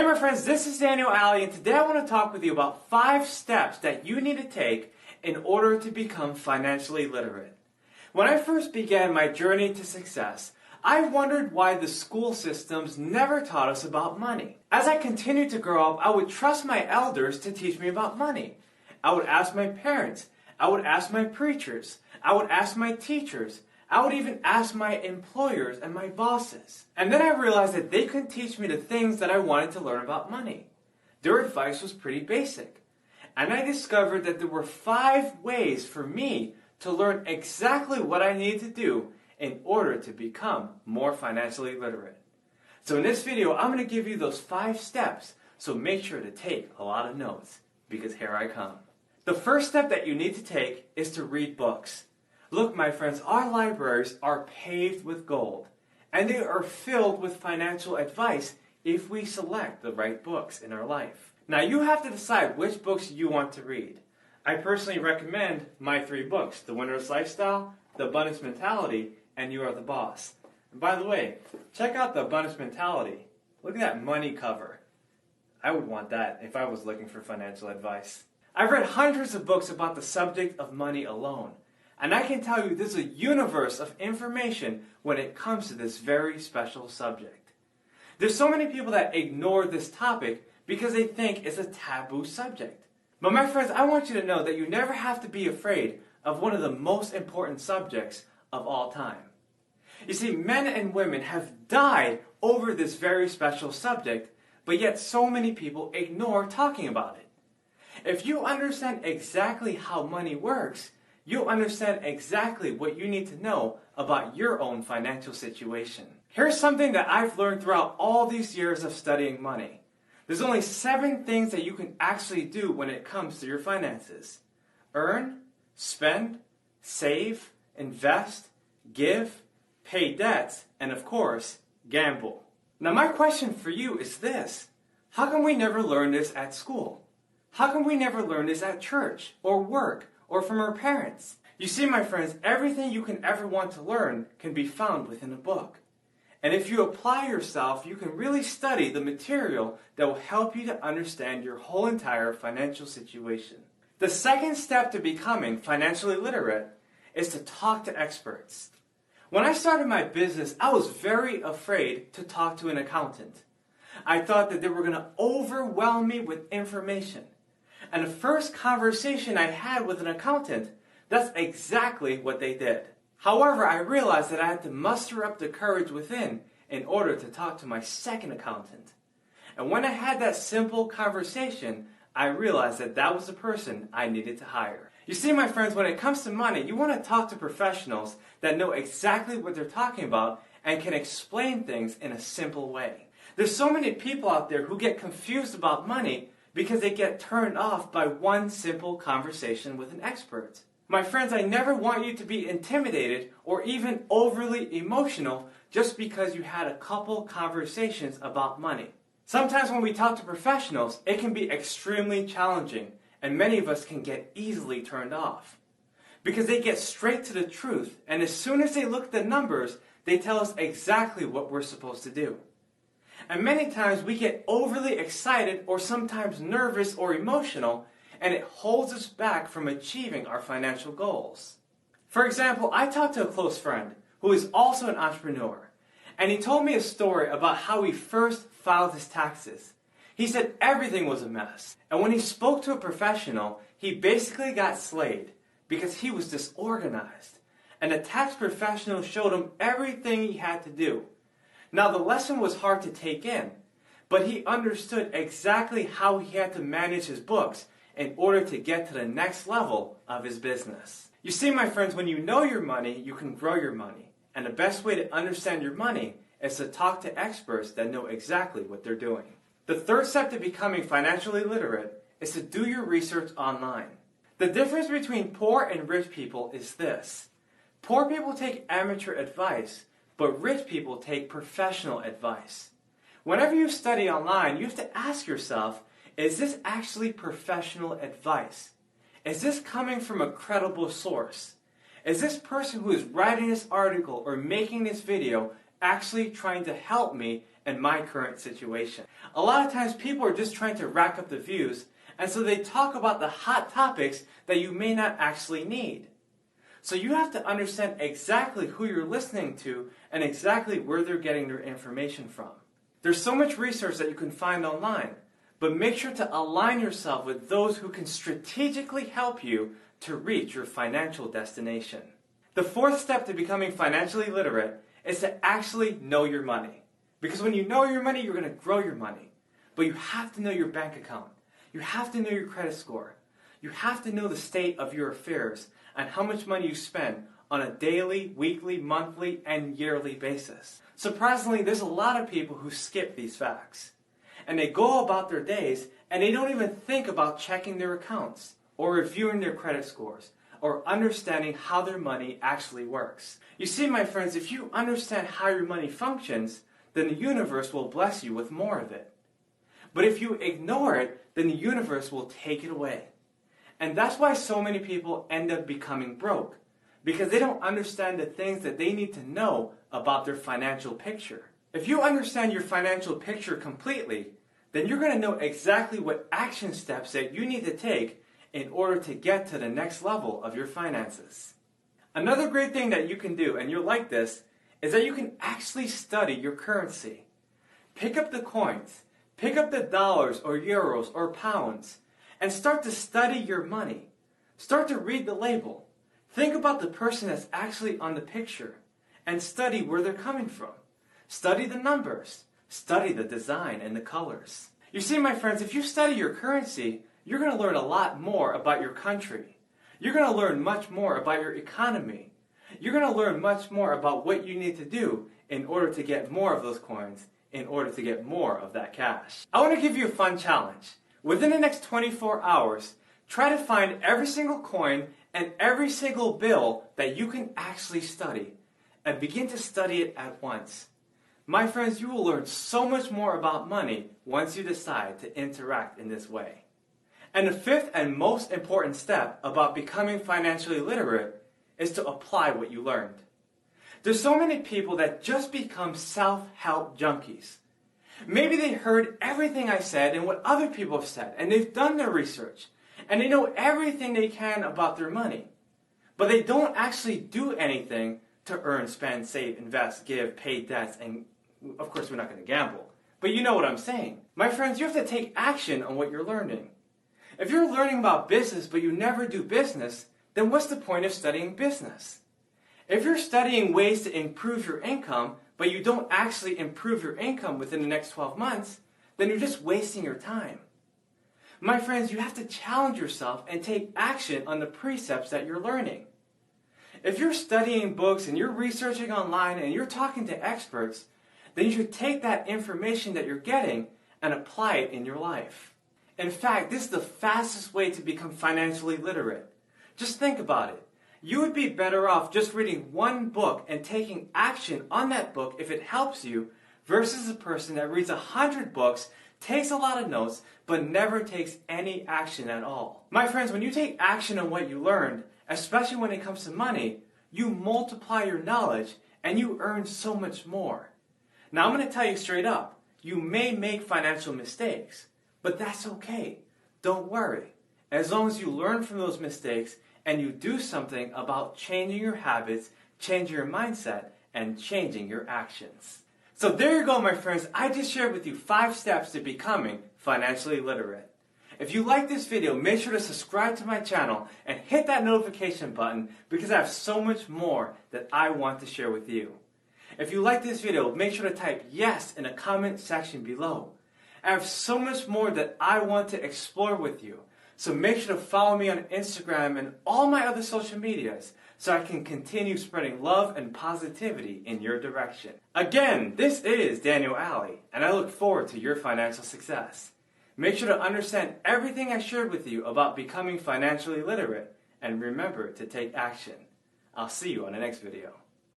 my friends, this is Daniel Alley, and today I want to talk with you about 5 steps that you need to take in order to become financially literate. When I first began my journey to success, I wondered why the school systems never taught us about money. As I continued to grow up, I would trust my elders to teach me about money. I would ask my parents. I would ask my preachers. I would ask my teachers. I would even ask my employers and my bosses. And then I realized that they couldn't teach me the things that I wanted to learn about money. Their advice was pretty basic. And I discovered that there were 5 ways for me to learn exactly what I needed to do in order to become more financially literate. So in this video, I'm going to give you those 5 steps, so make sure to take a lot of notes, because here I come. The first step that you need to take is to read books. Look, my friends, our libraries are paved with gold, and they are filled with financial advice if we select the right books in our life. Now, you have to decide which books you want to read. I personally recommend my 3 books, The Winner's Lifestyle, The Abundance Mentality, and You Are the Boss. And by the way, check out The Abundance Mentality. Look at that money cover. I would want that if I was looking for financial advice. I've read hundreds of books about the subject of money alone. And I can tell you there's a universe of information when it comes to this very special subject. There's so many people that ignore this topic because they think it's a taboo subject. But my friends, I want you to know that you never have to be afraid of one of the most important subjects of all time. You see, men and women have died over this very special subject, but yet so many people ignore talking about it. If you understand exactly how money works, you'll understand exactly what you need to know about your own financial situation. Here's something that I've learned throughout all these years of studying money. There's only 7 things that you can actually do when it comes to your finances. Earn, spend, save, invest, give, pay debts, and of course, gamble. Now my question for you is this: how come we never learn this at school? How come we never learn this at church, or work, or from our parents? You see, my friends, everything you can ever want to learn can be found within a book. And if you apply yourself, you can really study the material that will help you to understand your whole entire financial situation. The second step to becoming financially literate is to talk to experts. When I started my business, I was very afraid to talk to an accountant. I thought that they were going to overwhelm me with information. And the first conversation I had with an accountant, that's exactly what they did. However, I realized that I had to muster up the courage within in order to talk to my second accountant. And when I had that simple conversation, I realized that that was the person I needed to hire. You see, my friends, when it comes to money, you want to talk to professionals that know exactly what they're talking about and can explain things in a simple way. There's so many people out there who get confused about money because they get turned off by one simple conversation with an expert. My friends, I never want you to be intimidated or even overly emotional just because you had a couple conversations about money. Sometimes when we talk to professionals, it can be extremely challenging, and many of us can get easily turned off. Because they get straight to the truth, and as soon as they look at the numbers, they tell us exactly what we're supposed to do. And many times we get overly excited or sometimes nervous or emotional, and it holds us back from achieving our financial goals. For example, I talked to a close friend who is also an entrepreneur, and he told me a story about how he first filed his taxes. He said everything was a mess, and when he spoke to a professional, he basically got slayed because he was disorganized, and the tax professional showed him everything he had to do. Now, the lesson was hard to take in, but he understood exactly how he had to manage his books in order to get to the next level of his business. You see, my friends, when you know your money, you can grow your money. And the best way to understand your money is to talk to experts that know exactly what they're doing. The third step to becoming financially literate is to do your research online. The difference between poor and rich people is this: poor people take amateur advice, but rich people take professional advice. Whenever you study online, you have to ask yourself, is this actually professional advice? Is this coming from a credible source? Is this person who is writing this article or making this video actually trying to help me in my current situation. A lot of times people are just trying to rack up the views, and so they talk about the hot topics that you may not actually need. So you have to understand exactly who you're listening to and exactly where they're getting their information from. There's so much research that you can find online, but make sure to align yourself with those who can strategically help you to reach your financial destination. The fourth step to becoming financially literate is to actually know your money. Because when you know your money, you're going to grow your money. But you have to know your bank account. You have to know your credit score. You have to know the state of your affairs and how much money you spend on a daily, weekly, monthly, and yearly basis. Surprisingly, there's a lot of people who skip these facts. And they go about their days and they don't even think about checking their accounts or reviewing their credit scores or understanding how their money actually works. You see, my friends, if you understand how your money functions, then the universe will bless you with more of it. But if you ignore it, then the universe will take it away. And that's why so many people end up becoming broke, because they don't understand the things that they need to know about their financial picture. If you understand your financial picture completely, then you're going to know exactly what action steps that you need to take in order to get to the next level of your finances. Another great thing that you can do, and you'll like this, is that you can actually study your currency. Pick up the coins, pick up the dollars or euros or pounds, and start to study your money. Start to read the label. Think about the person that's actually on the picture, and study where they're coming from. Study the numbers. Study the design and the colors. You see, my friends, if you study your currency, you're going to learn a lot more about your country. You're going to learn much more about your economy. You're going to learn much more about what you need to do in order to get more of those coins, in order to get more of that cash. I want to give you a fun challenge. Within the next 24 hours, try to find every single coin and every single bill that you can actually study, and begin to study it at once. My friends, you will learn so much more about money once you decide to interact in this way. And the fifth and most important step about becoming financially literate is to apply what you learned. There's so many people that just become self-help junkies. Maybe they heard everything I said and what other people have said, and they've done their research, and they know everything they can about their money. But they don't actually do anything to earn, spend, save, invest, give, pay debts, and of course we're not going to gamble. But you know what I'm saying. My friends, you have to take action on what you're learning. If you're learning about business but you never do business, then what's the point of studying business? If you're studying ways to improve your income, but you don't actually improve your income within the next 12 months, then you're just wasting your time. My friends, you have to challenge yourself and take action on the precepts that you're learning. If you're studying books and you're researching online and you're talking to experts, then you should take that information that you're getting and apply it in your life. In fact, this is the fastest way to become financially literate. Just think about it. You would be better off just reading one book and taking action on that book if it helps you, versus a person that reads 100 books, takes a lot of notes, but never takes any action at all. My friends, when you take action on what you learned, especially when it comes to money, you multiply your knowledge and you earn so much more. Now I'm going to tell you straight up, you may make financial mistakes, but that's okay. Don't worry. As long as you learn from those mistakes and you do something about changing your habits, changing your mindset, and changing your actions. So there you go, my friends. I just shared with you 5 steps to becoming financially literate. If you like this video, make sure to subscribe to my channel and hit that notification button, because I have so much more that I want to share with you. If you like this video, make sure to type yes in the comment section below. I have so much more that I want to explore with you. So make sure to follow me on Instagram and all my other social medias so I can continue spreading love and positivity in your direction. Again, this is Daniel Alley, and I look forward to your financial success. Make sure to understand everything I shared with you about becoming financially literate, and remember to take action. I'll see you on the next video.